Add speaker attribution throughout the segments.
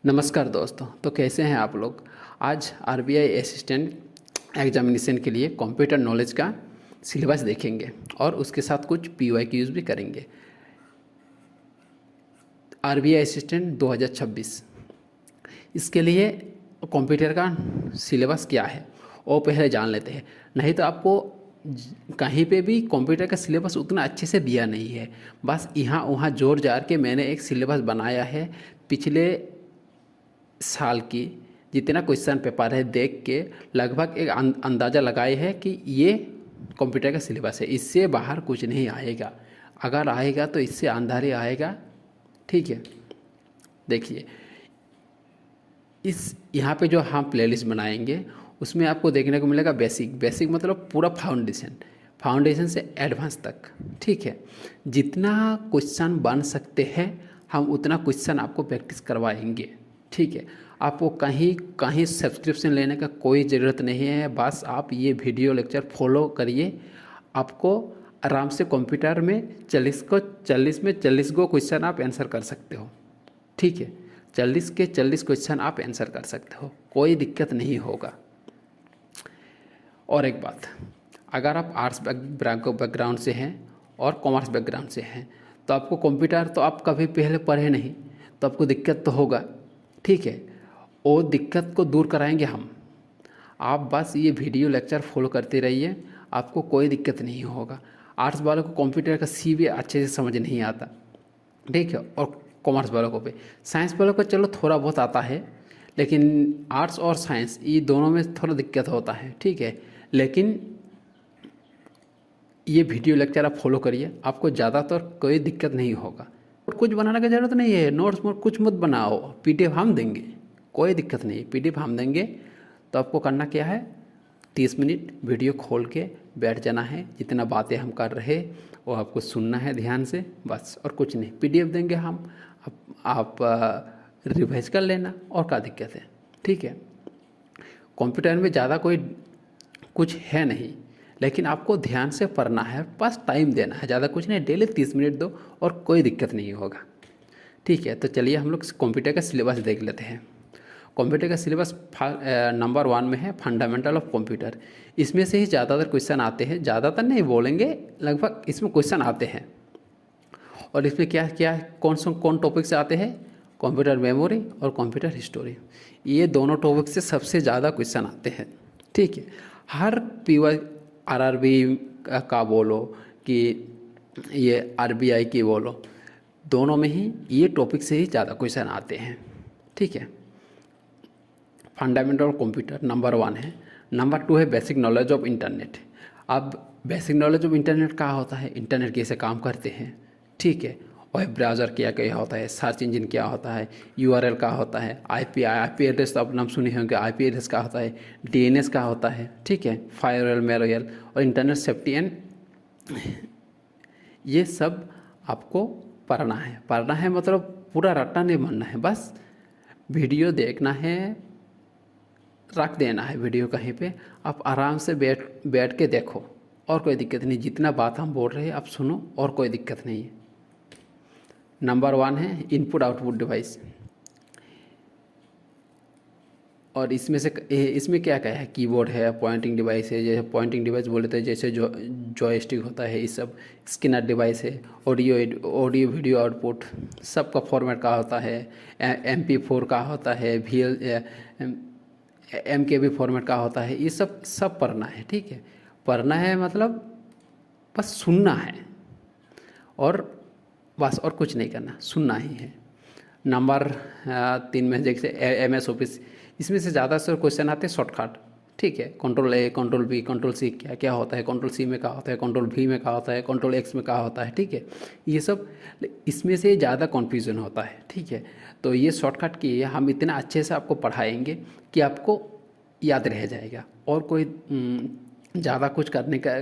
Speaker 1: नमस्कार दोस्तों। तो कैसे हैं आप लोग। आज आरबीआई असिस्टेंट एग्जामिनेशन के लिए कंप्यूटर नॉलेज का सिलेबस देखेंगे और उसके साथ कुछ पीवाईक्यूज भी करेंगे। आरबीआई असिस्टेंट 2026 इसके लिए कंप्यूटर का सिलेबस क्या है वो पहले जान लेते हैं। नहीं तो आपको कहीं पे भी कंप्यूटर का सिलेबस उतना अच्छे से दिया नहीं है। बस यहाँ वहाँ जोर जार के मैंने एक सिलेबस बनाया है। पिछले साल की जितना क्वेश्चन पेपर है देख के लगभग एक अंदाज़ा लगाए है कि ये कंप्यूटर का सिलेबस है। इससे बाहर कुछ नहीं आएगा। अगर आएगा तो इससे अंदर ही आएगा। ठीक है, देखिए इस यहाँ पे जो हम प्लेलिस्ट बनाएंगे उसमें आपको देखने को मिलेगा बेसिक। बेसिक मतलब पूरा फाउंडेशन, फाउंडेशन से एडवांस तक। ठीक है, जितना क्वेश्चन बन सकते हैं हम उतना क्वेश्चन आपको प्रैक्टिस करवाएंगे। ठीक है, आपको कहीं कहीं सब्सक्रिप्शन लेने का कोई ज़रूरत नहीं है। बस आप ये वीडियो लेक्चर फॉलो करिए, आपको आराम से कंप्यूटर में 40 में 40 गो क्वेश्चन आप आंसर कर सकते हो। ठीक है, 40 के 40 क्वेश्चन आप आंसर कर सकते हो, कोई दिक्कत नहीं होगा। और एक बात, अगर आप आर्ट्स बैकग्राउंड से हैं और कॉमर्स बैकग्राउंड से हैं तो आपको कंप्यूटर तो आप कभी पहले पढ़े नहीं तो आपको दिक्कत तो होगा। ठीक है, वो दिक्कत को दूर कराएंगे हम। आप बस ये वीडियो लेक्चर फॉलो करते रहिए, आपको कोई दिक्कत नहीं होगा। आर्ट्स वालों को कंप्यूटर का सी भी अच्छे से समझ नहीं आता। ठीक है, और कॉमर्स वालों को भी, साइंस वालों को चलो थोड़ा बहुत आता है, लेकिन आर्ट्स और साइंस ये दोनों में थोड़ा दिक्कत होता है। ठीक है, लेकिन ये वीडियो लेक्चर आप फॉलो करिए, आपको ज़्यादातर कोई दिक्कत नहीं होगा। और कुछ बनाने की ज़रूरत नहीं है, नोट्स मोट कुछ मत बनाओ, पीडीएफ हम देंगे, कोई दिक्कत नहीं, पीडीएफ हम देंगे। तो आपको करना क्या है, 30 मिनट वीडियो खोल के बैठ जाना है। जितना बातें हम कर रहे वो आपको सुनना है ध्यान से, बस और कुछ नहीं। पीडीएफ देंगे हम, आप रिवाइज कर लेना, और क्या दिक्कत है। ठीक है, कंप्यूटर में ज़्यादा कोई कुछ है नहीं, लेकिन आपको ध्यान से पढ़ना है, बस टाइम देना है, ज़्यादा कुछ नहीं। डेली 30 मिनट दो और कोई दिक्कत नहीं होगा। ठीक है, तो चलिए हम लोग कंप्यूटर का सिलेबस देख लेते हैं। कंप्यूटर का सिलेबस नंबर 1 में है फंडामेंटल ऑफ कंप्यूटर। इसमें से ही ज़्यादातर क्वेश्चन आते हैं, ज़्यादातर नहीं बोलेंगे, लगभग इसमें क्वेश्चन आते हैं। और इसमें क्या क्या कौन टॉपिक से आते हैं, कंप्यूटर मेमोरी और कंप्यूटर हिस्टोरी, ये दोनों टॉपिक से सबसे ज़्यादा क्वेश्चन आते हैं। ठीक है, हर पीवाई आरआरबी का बोलो कि ये आरबीआई की बोलो, दोनों में ही ये टॉपिक से ही ज़्यादा क्वेश्चन आते हैं। ठीक है, फंडामेंटल ऑफ कंप्यूटर नंबर 1 है। नंबर 2 है बेसिक नॉलेज ऑफ इंटरनेट। अब बेसिक नॉलेज ऑफ इंटरनेट क्या होता है, इंटरनेट कैसे काम करते हैं। ठीक है, वेब ब्राउज़र क्या क्या होता है, सर्च इंजन क्या होता है, यूआरएल क्या होता है, आईपी एड्रेस तो आप नाम सुने होंगे, आईपी एड्रेस क्या होता है, डीएनएस क्या होता है। ठीक है, फायरवॉल मेलवेयर और इंटरनेट सेफ्टी एंड, ये सब आपको पढ़ना है मतलब पूरा रट्टा नहीं बनना है, बस वीडियो देखना है, रख देना है वीडियो कहीं पे, आप आराम से बैठ के देखो, और कोई दिक्कत नहीं। जितना बात हम बोल रहे हैं आप सुनो, और कोई दिक्कत नहीं है। नंबर 1 है इनपुट आउटपुट डिवाइस। और इसमें क्या क्या है, कीबोर्ड है, पॉइंटिंग डिवाइस है, जैसे पॉइंटिंग डिवाइस बोले थे, जैसे जो जॉयस्टिक होता है, ये सब स्कैनर डिवाइस है, ऑडियो वीडियो आउटपुट सबका फॉर्मेट का होता है, MP4 का होता है, MKB फॉर्मेट का होता है, ये सब पढ़ना है। ठीक है, पढ़ना है मतलब बस सुनना है, और बस और कुछ नहीं करना, सुनना ही है। नंबर 3 में जैसे MS ऑफिस, इसमें से ज़्यादा से क्वेश्चन आते हैं शॉर्टकट। ठीक है, control A, control B, control C क्या क्या होता है, कंट्रोल C में क्या होता है, कंट्रोल V में क्या होता है, कंट्रोल X में क्या होता है। ठीक है, ये सब इसमें से ज़्यादा कन्फ्यूज़न होता है। ठीक है, तो ये शॉर्टकट की हम इतना अच्छे से आपको पढ़ाएंगे कि आपको याद रह जाएगा, और कोई ज़्यादा कुछ करने का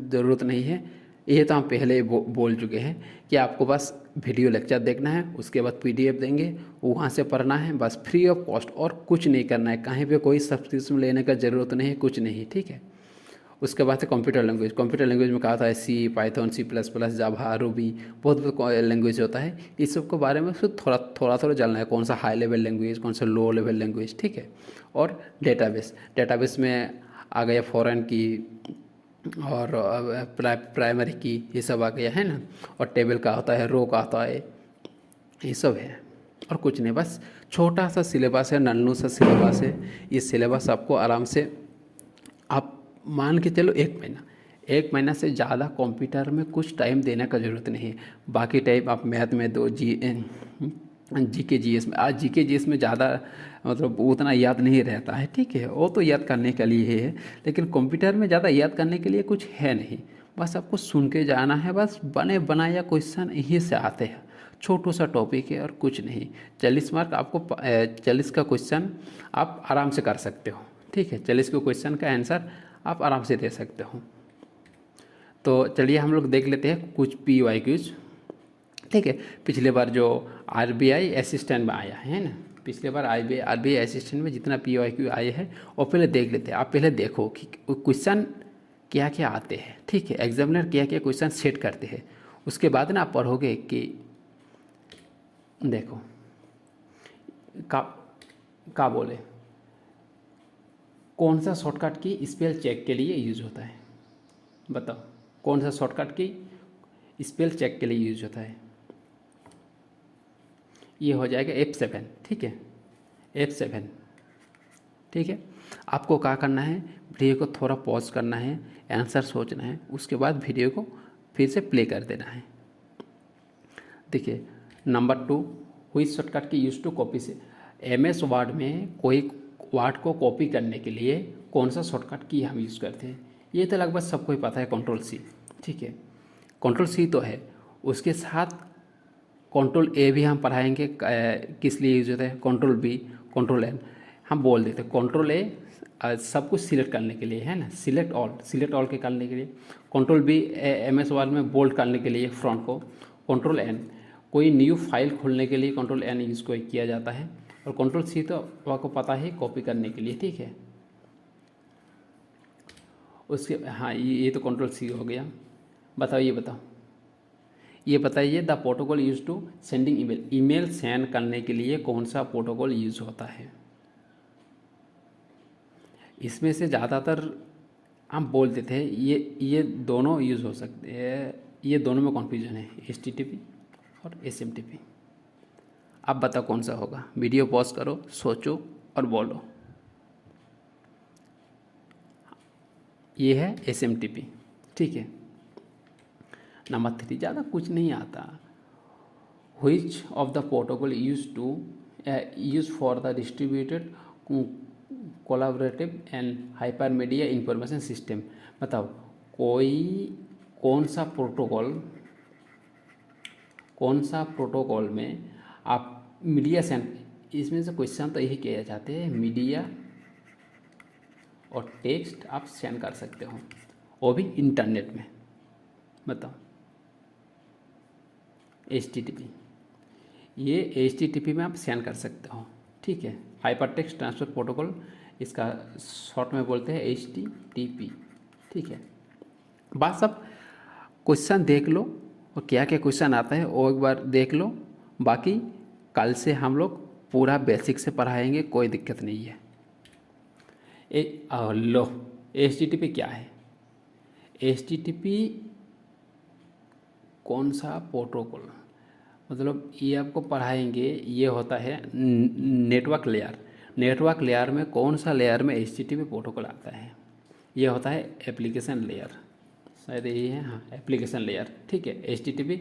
Speaker 1: ज़रूरत नहीं है। ये तो हम पहले बोल चुके हैं कि आपको बस वीडियो लेक्चर देखना है, उसके बाद PDF देंगे, वहाँ से पढ़ना है, बस फ्री ऑफ कॉस्ट, और कुछ नहीं करना है। कहीं पे कोई सब्सक्रिप्शन लेने का ज़रूरत नहीं है, कुछ नहीं। ठीक है, उसके बाद से कंप्यूटर लैंग्वेज में कहा होता है सी, पाइथन, C++, जावा, रूबी, बहुत बहुत लैंग्वेज होता है। इस सब के बारे में सिर्फ थोड़ा जानना है, कौन सा हाई लेवल लैंग्वेज, कौन सा लो लेवल लैंग्वेज, ठीक है। और डेटाबेस में आ गया फॉरेन की और प्राइमरी की, ये सब आ गया है ना। और टेबल का होता है, रो का होता है, ये सब है। और कुछ नहीं, बस छोटा सा सिलेबस है, नन्नू सा सिलेबस है। ये सिलेबस आपको आराम से, आप मान के चलो 1 महीना, 1 महीना से ज़्यादा कंप्यूटर में कुछ टाइम देने का ज़रूरत नहीं है। बाकी टाइम आप मैथ में दो, जीके जीएस में, आज जीके जीएस में ज़्यादा मतलब उतना याद नहीं रहता है, ठीक है, वो तो याद करने के लिए है। लेकिन कंप्यूटर में ज़्यादा याद करने के लिए कुछ है नहीं, बस आपको सुन के जाना है, बस बने बनाया क्वेश्चन यहीं से आते हैं। छोटू सा टॉपिक है और कुछ नहीं। 40 मार्क आपको 40 का क्वेश्चन आप आराम से कर सकते हो, ठीक है। 40 के क्वेश्चन का आंसर आप आराम से दे सकते हो। तो चलिए हम लोग देख लेते हैं कुछ PYQs, ठीक है। पिछले बार जो RBI असिस्टेंट में आया है ना, पिछले बार RBI असिस्टेंट में जितना PYQ आए हैं वो पहले देख लेते हैं। आप पहले देखो कि क्वेश्चन क्या क्या आते हैं, ठीक है। एग्जामिनर क्या क्या क्वेश्चन सेट करते हैं, उसके बाद ना आप पढ़ोगे कि देखो का बोले कौन सा शॉर्टकट की स्पेल चेक के लिए यूज होता है। बताओ कौन सा शॉर्टकट की स्पेल चेक के लिए यूज होता है। ये हो जाएगा F7, ठीक है, F7, ठीक है। आपको क्या करना है, वीडियो को थोड़ा पॉज करना है, आंसर सोचना है, उसके बाद वीडियो को फिर से प्ले कर देना है। देखिए नंबर 2, हुई शॉर्टकट की यूज टू कॉपी से। MS वर्ड में कोई वर्ड को कॉपी करने के लिए कौन सा शॉर्टकट की हम यूज़ करते हैं, ये तो लगभग सबको ही पता है, Ctrl+C, ठीक है। Ctrl+C तो है, उसके साथ Ctrl+A भी हम पढ़ाएंगे किस लिए यूज होता है, Ctrl+B, Ctrl+N हम बोल देते हैं। Ctrl+A सब कुछ सिलेक्ट करने के लिए है ना, सिलेक्ट ऑल के करने के लिए। Ctrl+B MS वर्ड में बोल्ड करने के लिए फ्रंट को। Ctrl+N कोई न्यू फाइल खोलने के लिए Ctrl+N यूज़ को किया जाता है। और Ctrl+C तो आपको पता है कॉपी करने के लिए, ठीक है। उसके हाँ ये तो Ctrl+C हो गया। बताओ ये बताइए the protocol use to sending email send करने के लिए कौन सा प्रोटोकॉल यूज होता है। इसमें से ज़्यादातर हम बोल देते हैं ये दोनों यूज़ हो सकते हैं, ये दोनों में कन्फ्यूजन है, HTTP और SMTP। आप बताओ कौन सा होगा। वीडियो पॉज करो, सोचो और बोलो। ये है SMTP, ठीक है। नंबर 3, ज़्यादा कुछ नहीं आता। Which of the protocol use for the distributed collaborative and hypermedia information system. बताओ कौन सा प्रोटोकॉल में आप मीडिया सेंड, इसमें से क्वेश्चन तो यही किया जाते हैं, मीडिया और टेक्स्ट आप सेंड कर सकते हो, वो भी इंटरनेट में। बताओ HTTP, ये HTTP में आप सेंड कर सकते हो, ठीक है। हाइपर टेक्स्ट ट्रांसफर प्रोटोकॉल, इसका शॉर्ट में बोलते हैं HTTP, ठीक है। बस अब क्वेश्चन देख लो और क्या क्या क्वेश्चन आता है वो एक बार देख लो। बाकी कल से हम लोग पूरा बेसिक से पढ़ाएंगे, कोई दिक्कत नहीं है। लो HTTP क्या है। HTTP कौन सा प्रोटोकॉल, मतलब ये आपको पढ़ाएंगे। ये होता है नेटवर्क लेयर में कौन सा लेयर में HTTP प्रोटोकॉल आता है। ये होता है एप्लीकेशन लेयर, शायद यही है, हाँ एप्लीकेशन लेयर, ठीक है। HTTP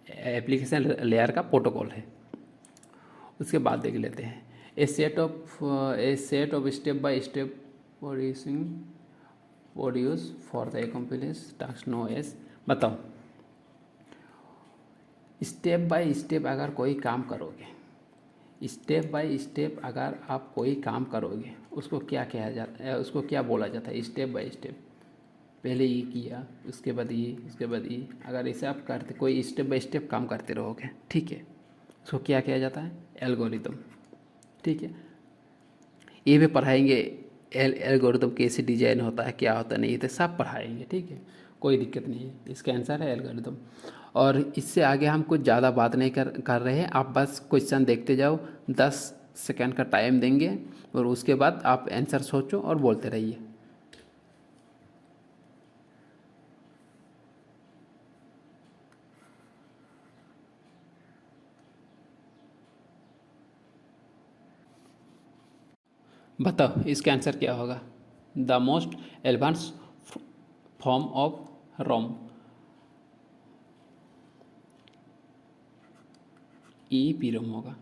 Speaker 1: एप्लीकेशन लेयर का प्रोटोकॉल है। उसके बाद देख लेते हैं a set of step by step produce for the complex task नो एस। बताओ स्टेप बाय स्टेप अगर कोई काम करोगे, स्टेप बाय स्टेप अगर आप कोई काम करोगे, उसको क्या कहा जाता है, उसको क्या बोला जाता है। स्टेप बाय स्टेप, पहले ये किया, उसके बाद ये, उसके बाद ये, अगर इसे आप करते कोई स्टेप बाय स्टेप काम करते रहोगे, ठीक है, उसको क्या किया जाता है, एल्गोरिदम, ठीक है। ये भी पढ़ाएंगे एल्गोरिदम कैसे डिजाइन होता है, क्या होता है, नहीं तो सब पढ़ाएंगे, ठीक है, कोई दिक्कत नहीं है। इसका आंसर है एल्गोरिदम। और इससे आगे हम कुछ ज़्यादा बात नहीं कर रहे हैं, आप बस क्वेश्चन देखते जाओ, 10 सेकंड का टाइम देंगे और उसके बाद आप आंसर सोचो और बोलते रहिए। बताओ इसका आंसर क्या होगा। The most advance form of ROM, E P ROM होगा।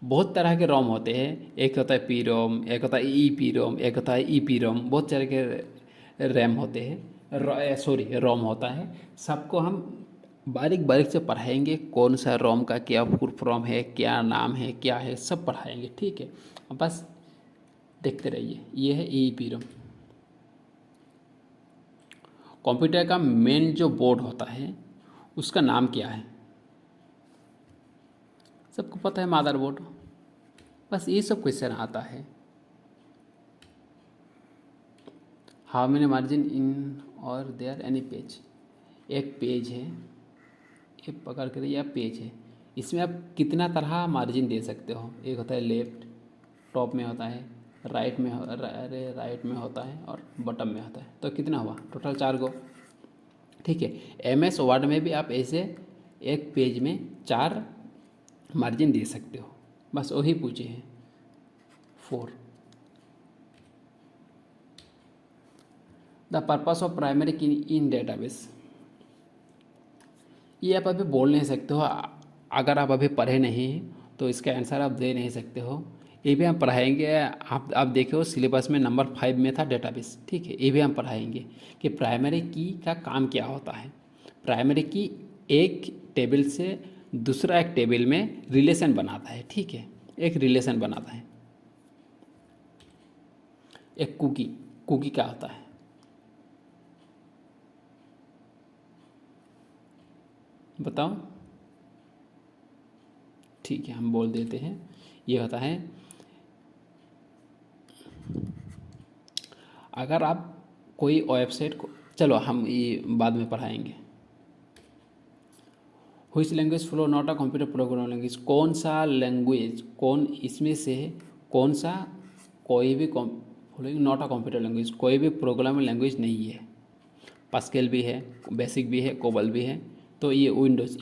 Speaker 1: बहुत तरह के रोम होते हैं, एक होता है पी रोम, एक होता है ई पी रोम, एक होता है ई पी रोम, बहुत तरह के रैम होते हैं, सॉरी रोम होता है। सबको हम बारीक बारीक से पढ़ाएंगे, कौन सा रोम का क्या फुल फॉर्म है, क्या नाम है, क्या है, सब पढ़ाएंगे, ठीक है। अब बस देखते रहिए। ये है ई पी रोम। कंप्यूटर का मेन जो बोर्ड होता है उसका नाम क्या है, सबको पता है, मदरबोर्ड। बस ये सब क्वेश्चन आता है। हाउ मेनी मार्जिन इन और देयर एनी पेज, एक पेज है, एक पकड़ कर या पेज है, इसमें आप कितना तरह मार्जिन दे सकते हो। एक होता है लेफ्ट, टॉप में होता है, राइट में अरे राइट में होता है और बॉटम में होता है। तो कितना हुआ, टोटल 4 गो, ठीक है। एम एस वर्ड में भी आप ऐसे एक पेज में 4 मार्जिन दे सकते हो, बस वही पूछे हैं 4। द पर्पस ऑफ प्राइमरी की इन डेटाबेस, ये आप अभी बोल नहीं सकते हो, अगर आप अभी पढ़े नहीं तो इसका आंसर आप दे नहीं सकते हो। ये भी हम पढ़ाएंगे। आप देखो सिलेबस में नंबर 5 में था डेटाबेस, ठीक है। ये भी हम पढ़ाएंगे कि प्राइमरी की का काम क्या होता है। प्राइमरी की एक टेबल से दूसरा एक टेबल में रिलेशन बनाता है, ठीक है, एक रिलेशन बनाता है। एक कुकी, कुकी क्या होता है, बताओ, ठीक है, हम बोल देते हैं। ये होता है, अगर आप कोई वेबसाइट को, चलो हम ये बाद में पढ़ाएंगे। Which language flow not a computer program language, कौन सा लैंग्वेज, कौन इसमें से कौन सा कोई भी following not a computer language, कोई भी प्रोग्रामिंग लैंग्वेज नहीं है। पास्कल भी है, बेसिक भी है, कोबल भी है। तो ये विंडोज़,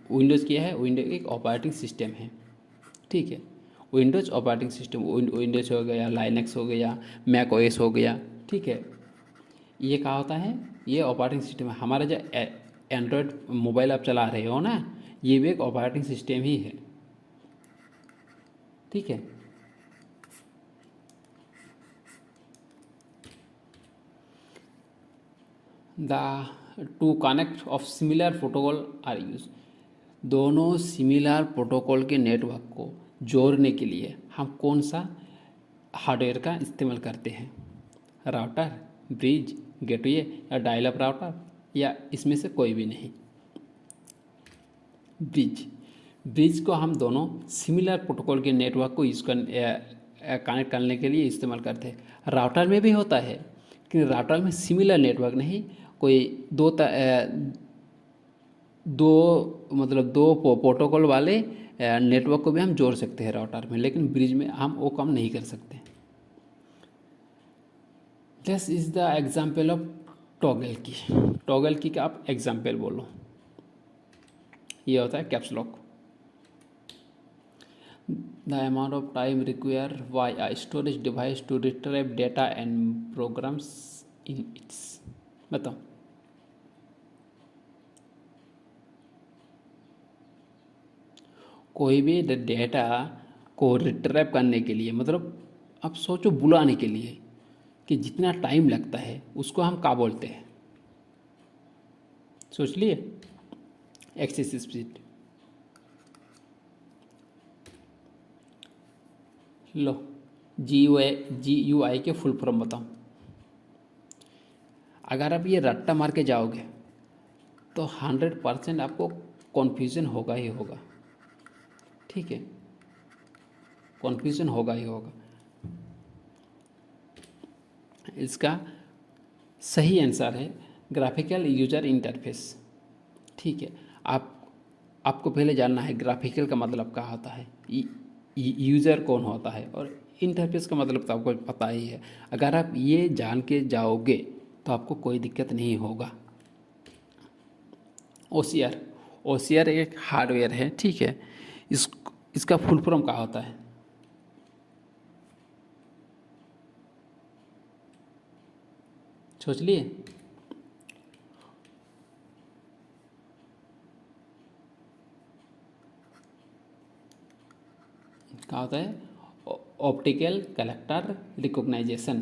Speaker 1: विंडोज़ क्या है, विंडोज एक ऑपरेटिंग सिस्टम है, ठीक है। विंडोज ऑपरेटिंग सिस्टम, विंडोज हो गया, लाइनक्स हो गया, मैक ओएस हो गया, ठीक है। ये क्या होता है, ये ऑपरेटिंग सिस्टम है। हमारा जो एंड्रॉयड मोबाइल आप चला रहे हो ना, ये भी एक ऑपरेटिंग सिस्टम ही है, ठीक है। The two connect of similar protocol are use, दोनों सिमिलर प्रोटोकॉल के नेटवर्क को जोड़ने के लिए हम कौन सा हार्डवेयर का इस्तेमाल करते हैं। राउटर, ब्रिज, गेटवे या डायल अप राउटर, या इसमें से कोई भी नहीं। ब्रिज, ब्रिज को हम दोनों सिमिलर प्रोटोकॉल के नेटवर्क को यूज़ कनेक्ट करने के लिए इस्तेमाल करते हैं। राउटर में भी होता है, लेकिन राउटर में सिमिलर नेटवर्क नहीं, कोई दो प्रोटोकॉल वाले नेटवर्क को भी हम जोड़ सकते हैं राउटर में, लेकिन ब्रिज में हम वो काम नहीं कर सकते। This is the example of toggle key. Toggle key का आप एग्जाम्पल बोलो। ये होता है caps lock. The amount of time require by a storage device to retrieve data and programs in its, बताओ। कोई भी डेटा को रिट्रीव करने के लिए, मतलब आप सोचो बुलाने के लिए कि जितना टाइम लगता है उसको हम क्या बोलते हैं, सोच लिए। Access speed. लो, GUI के फुल फॉर्म बताओ। अगर आप ये रट्टा मार के जाओगे तो 100% आपको कन्फ्यूज़न होगा ही होगा, ठीक है, कन्फ्यूज़न होगा ही होगा। इसका सही आंसर है ग्राफिकल यूजर इंटरफेस। ठीक है, आपको पहले जानना है ग्राफिकल का मतलब क्या होता है, यूज़र कौन होता है, और इंटरफेस का मतलब तो आपको पता ही है। अगर आप ये जान के जाओगे तो आपको कोई दिक्कत नहीं होगा। ओसीआर, ओसीआर एक हार्डवेयर है, ठीक है। इसका फुल फॉर्म क्या होता है? सोच लिए? क्या होता है? Optical character recognisation.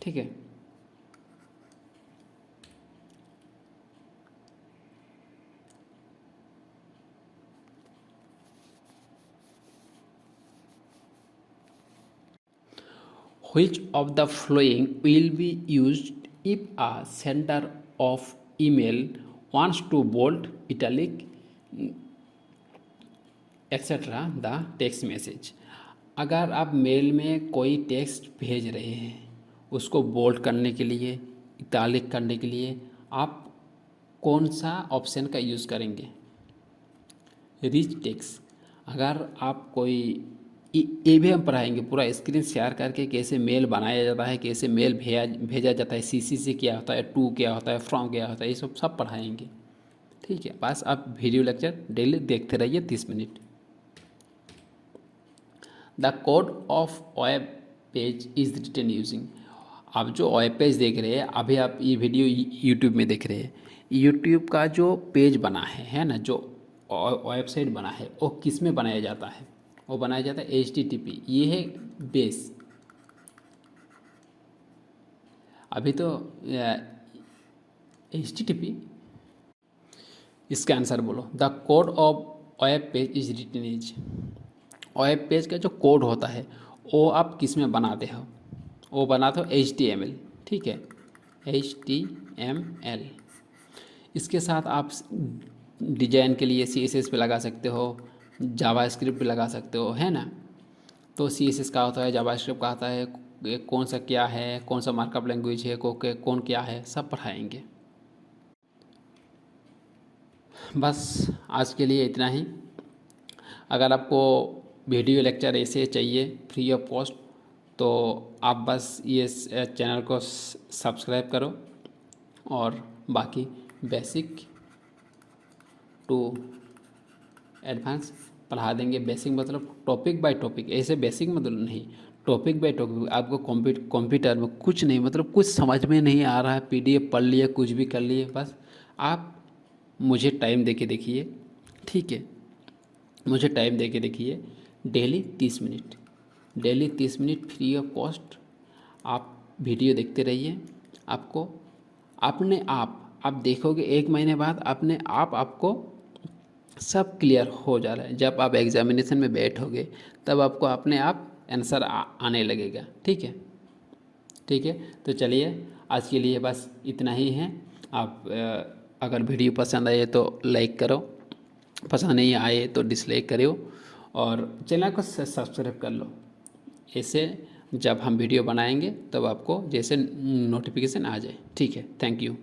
Speaker 1: ठीक है, which of the following will be used if a sender of email wants to bold, italic, etcetera the text message? अगर आप मेल में कोई टेक्स्ट भेज रहे हैं, उसको बोल्ड करने के लिए, इटालिक करने के लिए आप कौन सा ऑप्शन का यूज़ करेंगे? Rich text. अगर आप कोई ये भी हम पढ़ाएंगे, पूरा स्क्रीन शेयर करके कैसे मेल बनाया जाता है, कैसे मेल भेजा जाता है, सीसी से क्या होता है, टू क्या होता है, फ्रॉम क्या होता है, ये सब पढ़ाएंगे। ठीक है, बस आप वीडियो लेक्चर डेली देखते रहिए 30 minute. The code of web page is written using. आप जो वेब पेज देख रहे हैं, अभी आप ये वीडियो यूट्यूब में देख रहे हैं, यूट्यूब का जो पेज बना है ना, जो वेबसाइट बना है, वो किस में बनाया जाता है? वो बनाया जाता है HTTP। ये है बेस। अभी तो HTTP। इसका आंसर बोलो। The code of web page is written is. Web page का जो कोड होता है वो आप किस में बनाते हो? वो बनाते हो HTML। ठीक है, HTML। इसके साथ आप डिजाइन के लिए CSS पे लगा सकते हो, जावास्क्रिप्ट पे लगा सकते हो, है ना। तो CSS का होता है, जावास्क्रिप्ट का आता है, कौन सा क्या है, कौन सा मार्कअप लैंग्वेज है, कौन क्या है, सब पढ़ाएंगे। बस आज के लिए इतना ही। अगर आपको वीडियो लेक्चर ऐसे चाहिए फ्री ऑफ कॉस्ट, तो आप बस ये चैनल को सब्सक्राइब करो, और बाकी बेसिक टू एडवांस पढ़ा देंगे। बेसिक मतलब टॉपिक बाय टॉपिक, ऐसे बेसिक मतलब नहीं, टॉपिक बाय टॉपिक। आपको कंप्यूटर में कुछ नहीं, मतलब कुछ समझ में नहीं आ रहा है, PDF पढ़ लिए, कुछ भी कर लिए, बस आप मुझे टाइम दे के देखिए। ठीक है, मुझे टाइम दे के देखिए। Daily 30 minute, daily 30 minute free of cost आप वीडियो देखते रहिए। आपको अपने आप देखोगे 1 महीने बाद अपने आप आपको सब क्लियर हो जा रहा है। जब आप एग्जामिनेशन में बैठोगे तब आपको अपने आप आंसर आने लगेगा। ठीक है, ठीक है। तो चलिए आज के लिए बस इतना ही है। आप अगर वीडियो पसंद आए तो लाइक करो, पसंद नहीं आए तो डिसलाइक करो, और चैनल को सब्सक्राइब कर लो। ऐसे जब हम वीडियो बनाएंगे तब आपको जैसे नोटिफिकेशन आ जाए। ठीक है, थैंक यू।